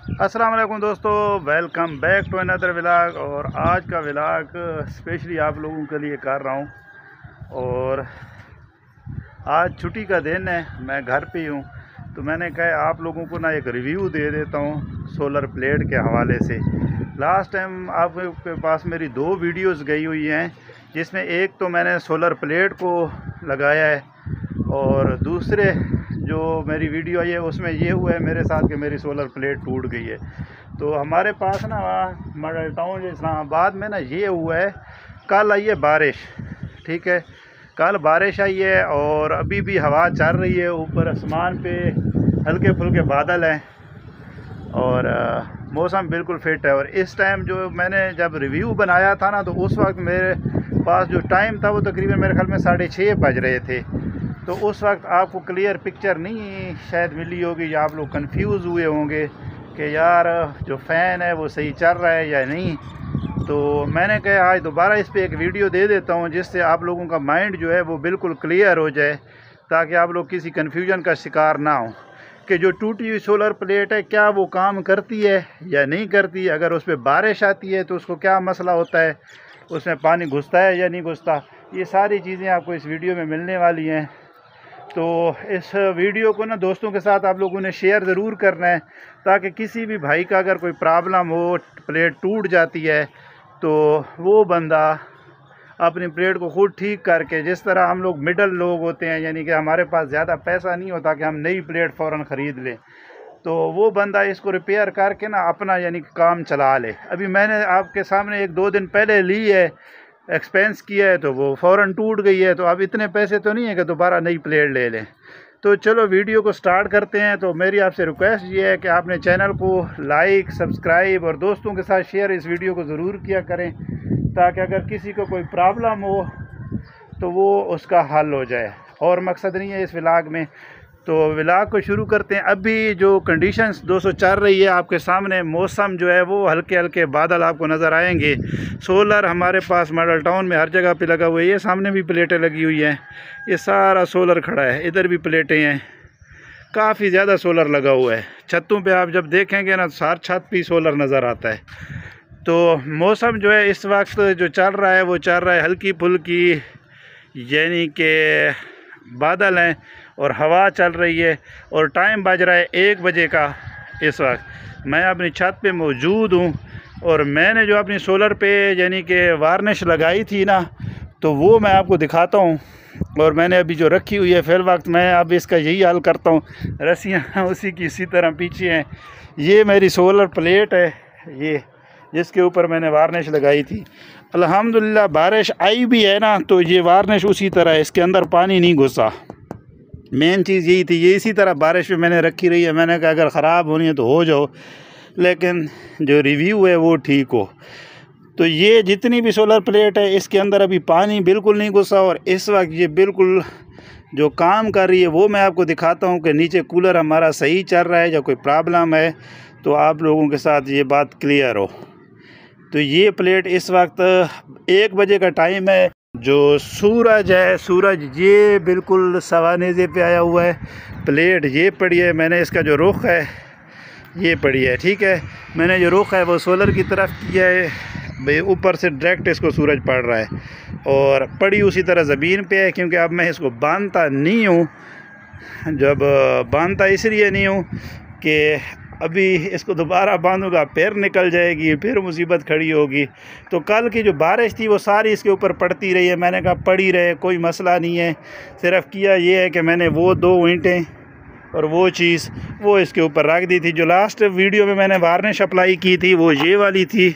अस्सलाम वालेकुम दोस्तों, welcome back to another vlog. और आज का व्लॉग स्पेशली आप लोगों के लिए कर रहा हूं। और आज छुट्टी का दिन है, मैं घर पे हूं, तो मैंने कहा आप लोगों को ना एक रिव्यू दे देता हूं सोलर प्लेट के हवाले से। लास्ट टाइम आपके पास मेरी 2 वीडियोस गई हुई हैं, जिसमें एक तो मैंने सोलर प्लेट को लगाया है और दूसरे जो मेरी वीडियो आई है उसमें ये हुआ है मेरे साथ कि मेरी सोलर प्लेट टूट गई है। तो हमारे पास ना मॉडल टाउन इस्लामाबाद में ना ये हुआ है, कल आई है बारिश, ठीक है, कल बारिश आई है और अभी भी हवा चल रही है, ऊपर आसमान पे हल्के फुल्के बादल हैं और मौसम बिल्कुल फिट है। और इस टाइम जो मैंने जब रिव्यू बनाया था ना, तो उस वक्त मेरे पास जो टाइम था वो तकरीबन मेरे ख्याल में 6:30 बज रहे थे। तो उस वक्त आपको क्लियर पिक्चर नहीं शायद मिली होगी, या आप लोग कंफ्यूज हुए होंगे कि यार जो फ़ैन है वो सही चल रहा है या नहीं। तो मैंने कहा आज दोबारा इस पे एक वीडियो दे देता हूँ, जिससे आप लोगों का माइंड जो है वो बिल्कुल क्लियर हो जाए, ताकि आप लोग किसी कन्फ्यूजन का शिकार ना हो कि जो टूटी हुई सोलर प्लेट है क्या वो काम करती है या नहीं करती। अगर उस पर बारिश आती है तो उसको क्या मसला होता है, उसमें पानी घुसता है या नहीं घुसता। ये सारी चीज़ें आपको इस वीडियो में मिलने वाली हैं। तो इस वीडियो को ना दोस्तों के साथ आप लोगों ने शेयर ज़रूर करना है, ताकि किसी भी भाई का अगर कोई प्रॉब्लम हो, प्लेट टूट जाती है, तो वो बंदा अपनी प्लेट को खुद ठीक करके, जिस तरह हम लोग मिडल लोग होते हैं, यानी कि हमारे पास ज़्यादा पैसा नहीं होता कि हम नई प्लेट फ़ौरन ख़रीद लें, तो वो बंदा इसको रिपेयर करके ना अपना यानी काम चला ले। अभी मैंने आपके सामने 1-2 दिन पहले ली है, एक्सपेंस किया है, तो वो फ़ौरन टूट गई है। तो अब इतने पैसे तो नहीं है कि दोबारा नई प्लेट ले लें। तो चलो वीडियो को स्टार्ट करते हैं। तो मेरी आपसे रिक्वेस्ट ये है कि आपने चैनल को लाइक, सब्सक्राइब और दोस्तों के साथ शेयर इस वीडियो को ज़रूर किया करें, ताकि अगर किसी को कोई प्रॉब्लम हो तो वो उसका हल हो जाए। और मकसद नहीं है इस व्लॉग में। तो व्लॉग को शुरू करते हैं। अभी जो कंडीशंस दोस्तों चल रही है आपके सामने, मौसम जो है वो हल्के हल्के बादल आपको नज़र आएंगे। सोलर हमारे पास मॉडल टाउन में हर जगह पे लगा हुआ है। ये सामने भी प्लेटें लगी हुई हैं, ये सारा सोलर खड़ा है, इधर भी प्लेटें हैं, काफ़ी ज़्यादा सोलर लगा हुआ है। छतों पे आप जब देखेंगे ना, सार छत पे सोलर नज़र आता है। तो मौसम जो है इस वक्त जो चल रहा है वो चल रहा है हल्की फुल्की, यानी कि बादल हैं और हवा चल रही है। और टाइम बज रहा है 1 बजे का। इस वक्त मैं अपनी छत पे मौजूद हूँ और मैंने जो अपनी सोलर पे यानी कि वार्निश लगाई थी ना, तो वो मैं आपको दिखाता हूँ। और मैंने अभी जो रखी हुई है फिल वक्त, मैं अब इसका यही हल करता हूँ। रस्सियाँ उसी की इसी तरह पीछे हैं। ये मेरी सोलर प्लेट है, ये जिसके ऊपर मैंने वार्निश लगाई थी। अल्हम्दुलिल्लाह बारिश आई भी है ना, तो ये वार्निश उसी तरह है, इसके अंदर पानी नहीं घुसा। मेन चीज़ यही थी, ये इसी तरह बारिश में मैंने रखी रही है। मैंने कहा अगर ख़राब होनी है तो हो जाओ, लेकिन जो रिव्यू है वो ठीक हो। तो ये जितनी भी सोलर प्लेट है इसके अंदर अभी पानी बिल्कुल नहीं घुसा, और इस वक्त ये बिल्कुल जो काम कर रही है वो मैं आपको दिखाता हूँ कि नीचे कूलर हमारा सही चल रहा है या कोई प्रॉब्लम है, तो आप लोगों के साथ ये बात क्लियर हो। तो ये प्लेट इस वक्त 1 बजे का टाइम है। जो सूरज है, सूरज ये बिल्कुल सवानेज़े पे आया हुआ है। प्लेट ये पड़ी है, मैंने इसका जो रुख है ये पड़ी है, ठीक है। मैंने जो रुख है वो सोलर की तरफ किया है भाई, ऊपर से डायरेक्ट इसको सूरज पड़ रहा है और पड़ी उसी तरह ज़मीन पे है, क्योंकि अब मैं इसको बांधता नहीं हूँ। जब बांधता इसलिए नहीं हूँ कि अभी इसको दोबारा बांधूंगा फिर निकल जाएगी, फिर मुसीबत खड़ी होगी। तो कल की जो बारिश थी वो सारी इसके ऊपर पड़ती रही है। मैंने कहा पड़ी रहे, कोई मसला नहीं है। सिर्फ किया ये है कि मैंने वो 2 ईंटें और वो चीज़ वो इसके ऊपर रख दी थी। जो लास्ट वीडियो में मैंने वार्निश अप्लाई की थी वो ये वाली थी,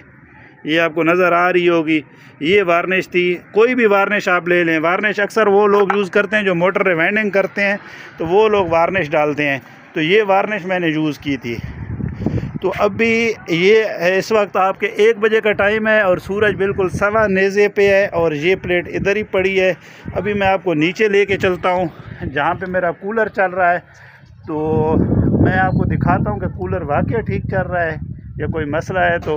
ये आपको नज़र आ रही होगी, ये वार्निश थी। कोई भी वार्निश आप ले लें, वार्निश अक्सर वो लोग यूज़ करते हैं जो मोटर रिवाइंडिंग करते हैं, तो वो लोग वार्निश डालते हैं। तो ये वार्निश मैंने यूज़ की थी। तो अभी ये इस वक्त आपके 1 बजे का टाइम है और सूरज बिल्कुल सवा नेज़े पे है और ये प्लेट इधर ही पड़ी है। अभी मैं आपको नीचे लेके चलता हूँ जहाँ पे मेरा कूलर चल रहा है, तो मैं आपको दिखाता हूँ कि कूलर वाकई ठीक चल रहा है या कोई मसला है, तो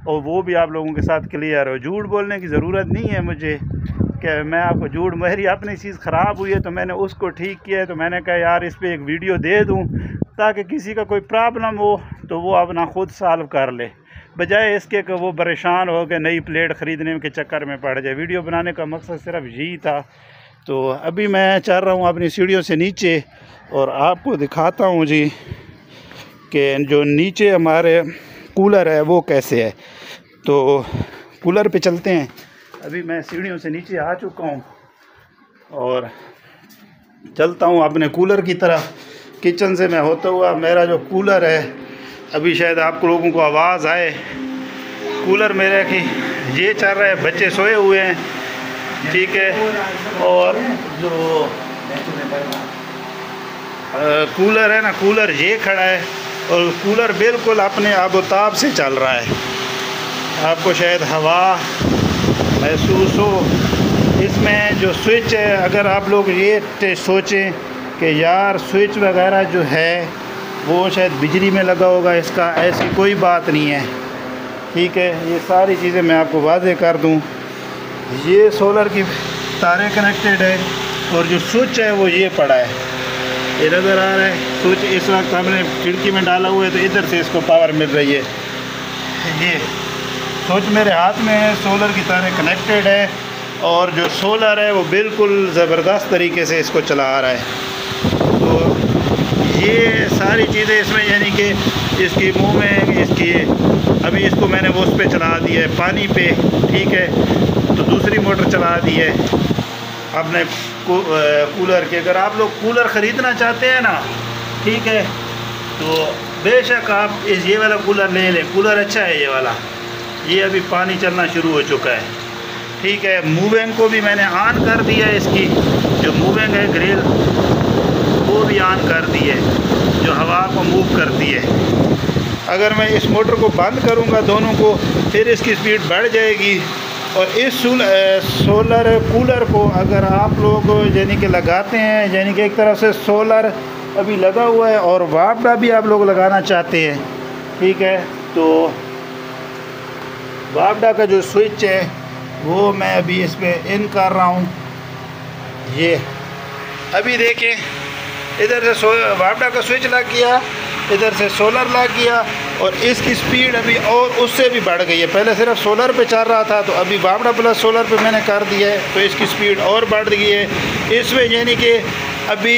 और वो भी आप लोगों के साथ क्लियर हो। झूठ बोलने की ज़रूरत नहीं है मुझे कि मैं आपको झूठ, मेरी अपनी चीज़ ख़राब हुई है तो मैंने उसको ठीक किया है, तो मैंने कहा यार इस पर एक वीडियो दे दूँ ताकि किसी का कोई प्रॉब्लम हो तो वो अपना खुद सॉल्व कर ले, बजाय इसके कि वो परेशान हो के नई प्लेट ख़रीदने के चक्कर में पड़ जाए। वीडियो बनाने का मकसद सिर्फ यही था। तो अभी मैं चल रहा हूँ अपनी सीढ़ियों से नीचे और आपको दिखाता हूँ जी कि जो नीचे हमारे कूलर है वो कैसे है। तो कूलर पे चलते हैं। अभी मैं सीढ़ियों से नीचे आ चुका हूँ और चलता हूँ अपने कूलर की तरफ। किचन से मैं होता हुआ मेरा जो कूलर है, अभी शायद आप लोगों को आवाज़ आए, कूलर मेरा कि ये चल रहा है, बच्चे सोए हुए हैं, ठीक है। और जो कूलर है ना, कूलर ये खड़ा है और कूलर बिल्कुल अपने आबोताब से चल रहा है। आपको शायद हवा महसूस हो। इसमें जो स्विच है, अगर आप लोग ये सोचें कि यार स्विच वगैरह जो है वो शायद बिजली में लगा होगा, इसका ऐसी कोई बात नहीं है, ठीक है। ये सारी चीज़ें मैं आपको वाज़ेह कर दूं। ये सोलर की तारें कनेक्टेड है और जो स्विच है वो ये पड़ा है, ये नज़र आ रहा है। स्विच इस वक्त हमने खिड़की में डाला हुआ है तो इधर से इसको पावर मिल रही है। ये स्विच मेरे हाथ में है, सोलर की तारें कनेक्टेड है और जो सोलर है वो बिल्कुल ज़बरदस्त तरीके से इसको चला रहा है। तो ये सारी चीज़ें इसमें, यानी कि इसकी मुंह में इसकी, अभी इसको मैंने वो उस पे चला दिया है पानी पे, ठीक है। तो दूसरी मोटर चला दी है अपने कूलर के। अगर आप लोग कूलर ख़रीदना चाहते हैं ना, ठीक है, तो बेशक आप ये वाला कूलर ले लें। कूलर अच्छा है ये वाला। ये अभी पानी चलना शुरू हो चुका है, ठीक है। मूविंग को भी मैंने ऑन कर दिया है, इसकी जो मूविंग है ग्रिल वो भी ऑन कर दी है, जो हवा को मूव करती है। अगर मैं इस मोटर को बंद करूंगा दोनों को, फिर इसकी स्पीड बढ़ जाएगी। और इस सोलर कूलर को अगर आप लोग यानी कि लगाते हैं, यानी कि एक तरफ से सोलर अभी लगा हुआ है और वापडा भी आप लोग लगाना चाहते हैं, ठीक है, तो वापडा का जो स्विच है वो मैं अभी इस पर इन कर रहा हूँ। ये अभी देखें, इधर से वापडा का स्विच लग गया, इधर से सोलर लग गया और इसकी स्पीड अभी और उससे भी बढ़ गई है। पहले सिर्फ सोलर पे चल रहा था, तो अभी वापडा प्लस सोलर पे मैंने कर दिया है, तो इसकी स्पीड और बढ़ गई है इसमें। यानी कि अभी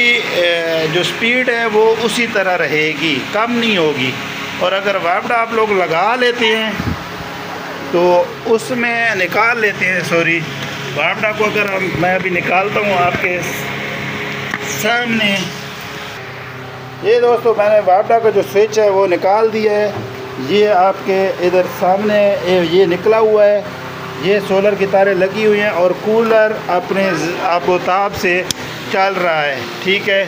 जो स्पीड है वो उसी तरह रहेगी, कम नहीं होगी। और अगर वापडा आप लोग लगा लेते हैं तो उसमें निकाल लेते हैं, सॉरी, वापडा को अगर मैं अभी निकालता हूँ आपके सामने। ये दोस्तों मैंने वापडा का जो स्विच है वो निकाल दिया है। ये आपके इधर सामने ये निकला हुआ है, ये सोलर की तारें लगी हुई हैं और कूलर अपने आबोताब से चल रहा है, ठीक है।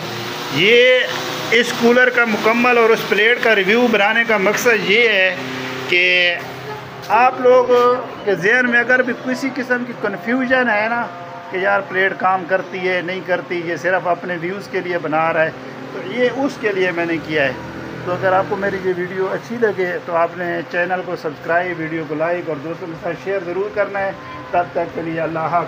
ये इस कूलर का मुकम्मल और उस प्लेट का रिव्यू बनाने का मकसद ये है कि आप लोग के ज़हन में अगर भी किसी किस्म की कन्फ्यूजन है ना कि यार प्लेट काम करती है नहीं करती, ये सिर्फ अपने व्यूज़ के लिए बना रहा है, तो ये उसके लिए मैंने किया है। तो अगर आपको मेरी ये वीडियो अच्छी लगे तो आपने चैनल को सब्सक्राइब, वीडियो को लाइक और दोस्तों के साथ शेयर ज़रूर करना है। तब तक के लिए अल्लाह हाफ़िज़।